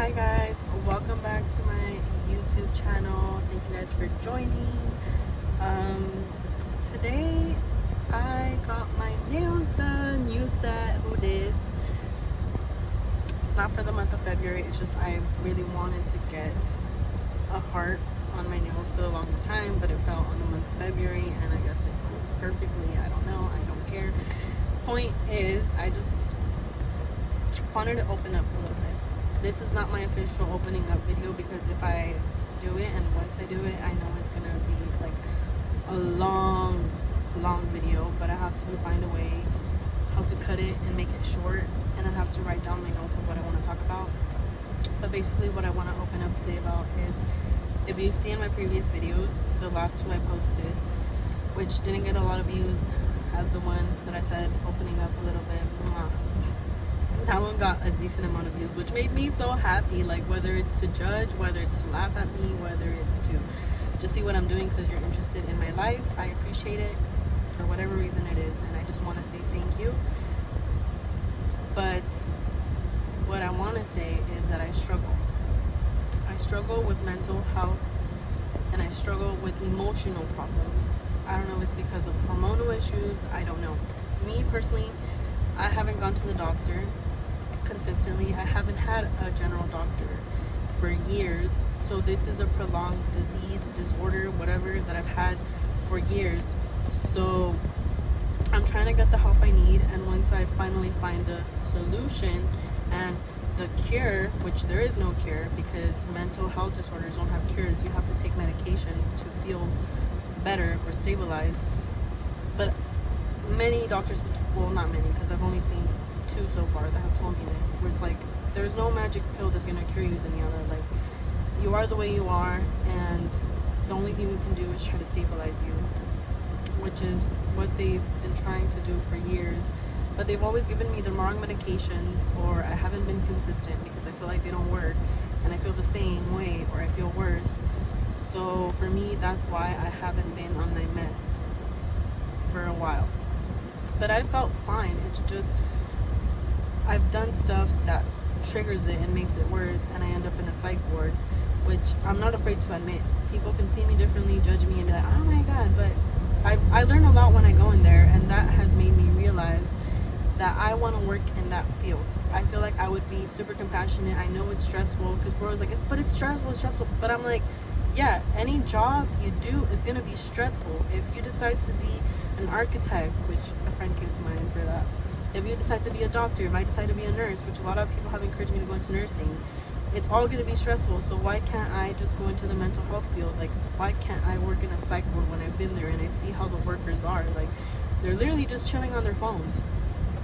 Hi guys, welcome back to my YouTube channel. Thank you guys for joining. Today I got my nails done. New set, who dis? It's not for the month of February, it's just I really wanted to get a heart on my nails for the longest time, but it fell on the month of February and I guess it goes perfectly. I don't know, I don't care. Point is, I just wanted to open up a little bit. This is not my official opening up video because if I do it, and once I do it, I know it's gonna be like a long video, but I have to find a way how to cut it and make it short, and I have to write down my notes of what I want to talk about. But basically what I want to open up today about is, if you've seen my previous videos, the last two I posted, which didn't get a lot of views as the one that I said opening up a little bit, that one got a decent amount of views, which made me so happy. Like, whether it's to judge, whether it's to laugh at me, whether it's to just see what I'm doing because you're interested in my life, I appreciate it for whatever reason it is, and I just want to say thank you. But what I want to say is that I struggle with mental health, and I struggle with emotional problems. I don't know if it's because of hormonal issues, I don't know. Me personally, I haven't gone to the doctor consistently. I haven't had a general doctor for years, so this is a prolonged disease, disorder, whatever, that I've had for years. So I'm trying to get the help I need, and once I finally find the solution and the cure, which there is no cure because mental health disorders don't have cures, you have to take medications to feel better or stabilized. But many doctors, well, not many, because I've only seen two so far that have told me this, where it's like, there's no magic pill that's going to cure you, Daniela. Like, you are the way you are, and the only thing we can do is try to stabilize you, which is what they've been trying to do for years. But they've always given me the wrong medications, or I haven't been consistent because I feel like they don't work, and I feel the same way, or I feel worse. So for me, that's why I haven't been on my meds for a while. But I felt fine. It's just I've done stuff that triggers it and makes it worse, and I end up in a psych ward, which I'm not afraid to admit. People can see me differently, judge me, and be like, oh my god, but I learn a lot when I go in there, and that has made me realize that I want to work in that field. I feel like I would be super compassionate. I know it's stressful, because we're always like, it's stressful, but I'm like, yeah, any job you do is going to be stressful. If you decide to be an architect, which a friend came to mind for that, if you decide to be a doctor, if I decide to be a nurse, which a lot of people have encouraged me to go into nursing, it's all going to be stressful. So why can't I just go into the mental health field? Like, why can't I work in a psych ward when I've been there and I see how the workers are? Like, they're literally just chilling on their phones.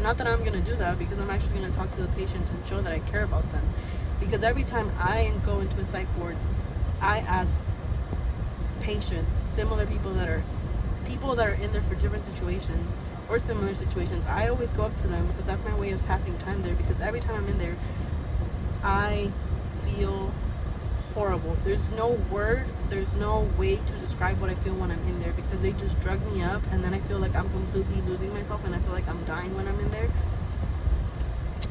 Not that I'm going to do that, because I'm actually going to talk to the patient and show that I care about them. Because every time I go into a psych ward, I ask patients, similar people that are in there for different situations or similar situations, I always go up to them because that's my way of passing time there. Because every time I'm in there, I feel horrible. There's no way to describe what I feel when I'm in there, because they just drug me up, and then I feel like I'm completely losing myself, and I feel like I'm dying when I'm in there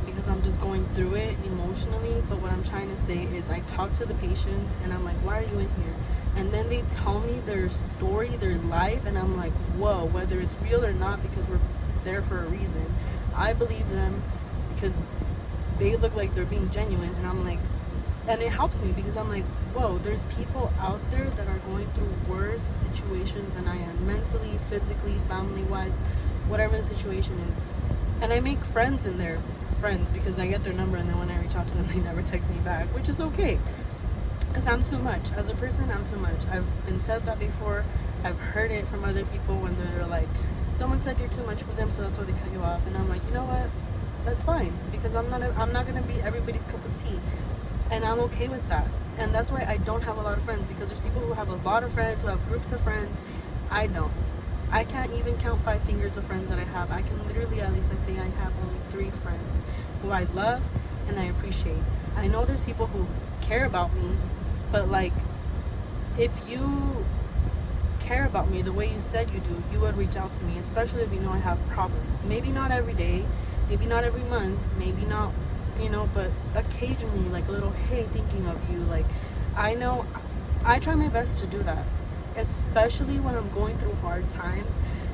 because I'm just going through it emotionally. But what I'm trying to say is, I talk to the patients and I'm like, why are you in here? And then they tell me their story, their life, and I'm like, whoa, whether it's real or not, because we're there for a reason. I believe them because they look like they're being genuine, and I'm like, and it helps me because I'm like, whoa, there's people out there that are going through worse situations than I am, mentally, physically, family-wise, whatever the situation is. And I make friends in there, because I get their number, and then when I reach out to them, they never text me back, which is okay. Because I'm too much. As a person, I'm too much. I've been said that before. I've heard it from other people when they're like, someone said you're too much for them, so that's why they cut you off. And I'm like, you know what? That's fine, because I'm not going to be everybody's cup of tea. And I'm okay with that. And that's why I don't have a lot of friends, because there's people who have a lot of friends, who have groups of friends. I don't. I can't even count 5 fingers of friends that I have. I can literally, at least I say, I have only 3 friends who I love and I appreciate. I know there's people who care about me, but like, if you care about me the way you said you do, you would reach out to me, especially if you know I have problems. Maybe not every day, maybe not every month, maybe not you know, but occasionally, like a little hey, thinking of you. Like, I know I try my best to do that, especially when I'm going through hard times.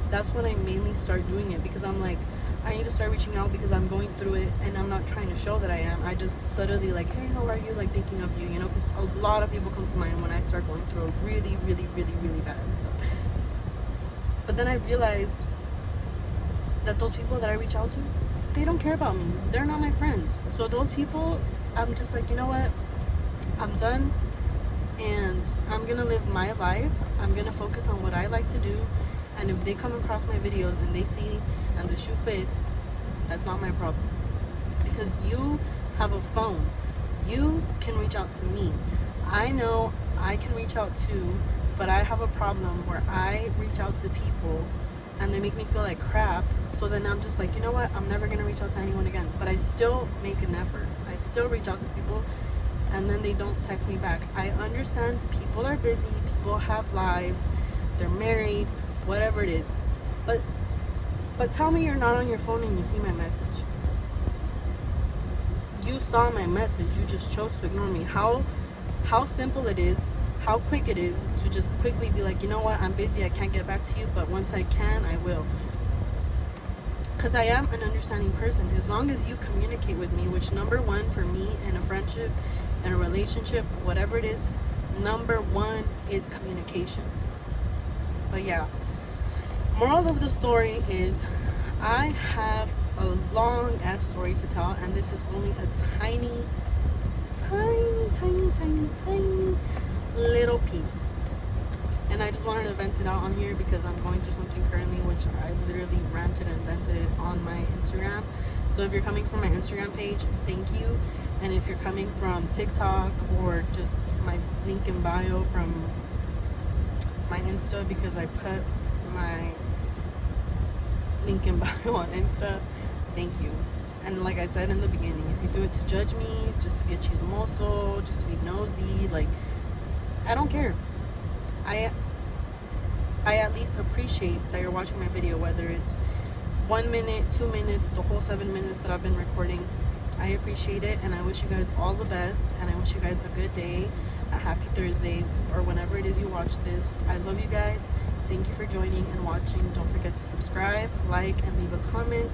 That's when I mainly start doing it, because I'm like, I need to start reaching out because I'm going through it, and I'm not trying to show that I am. I just subtly like, hey, how are you? Like, thinking of you, you know, because a lot of people come to mind when I start going through a really, really, really, really bad episode. But then I realized that those people that I reach out to, they don't care about me. They're not my friends. So those people, I'm just like, you know what? I'm done, and I'm gonna live my life. I'm gonna focus on what I like to do, and if they come across my videos and they see and the shoe fits, that's not my problem. Because you have a phone, you can reach out to me. I know I can reach out too, but I have a problem where I reach out to people and they make me feel like crap. So then I'm just like, you know what? I'm never gonna reach out to anyone again. But I still make an effort. I still reach out to people, and then they don't text me back. I understand people are busy, people have lives, they're married, whatever it is. But tell me you're not on your phone and you see my message. You saw my message, you just chose to ignore me. How simple it is, how quick it is to just quickly be like, you know what, I'm busy, I can't get back to you, but once I can, I will. Because I am an understanding person. As long as you communicate with me, which number one for me in a friendship, in a relationship, whatever it is, number one is communication. But yeah, moral of the story is I have a long ass story to tell, and this is only a tiny little piece. And I just wanted to vent it out on here because I'm going through something currently, which I literally ranted and vented it on my Instagram. So if you're coming from my Instagram page, thank you. And if you're coming from TikTok or just my link in bio from my Insta, because I put my link in bio on Insta, thank you. And like I said in the beginning, if you do it to judge me, just to be a chismoso, just to be nosy, like, I don't care. I at least appreciate that you're watching my video, whether it's 1 minute, 2 minutes, the whole 7 minutes that I've been recording. I appreciate it, and I wish you guys all the best, and I wish you guys a good day, a happy Thursday, or whenever it is you watch this. I love you guys. Thank you for joining and watching. Don't forget to subscribe, like, and leave a comment.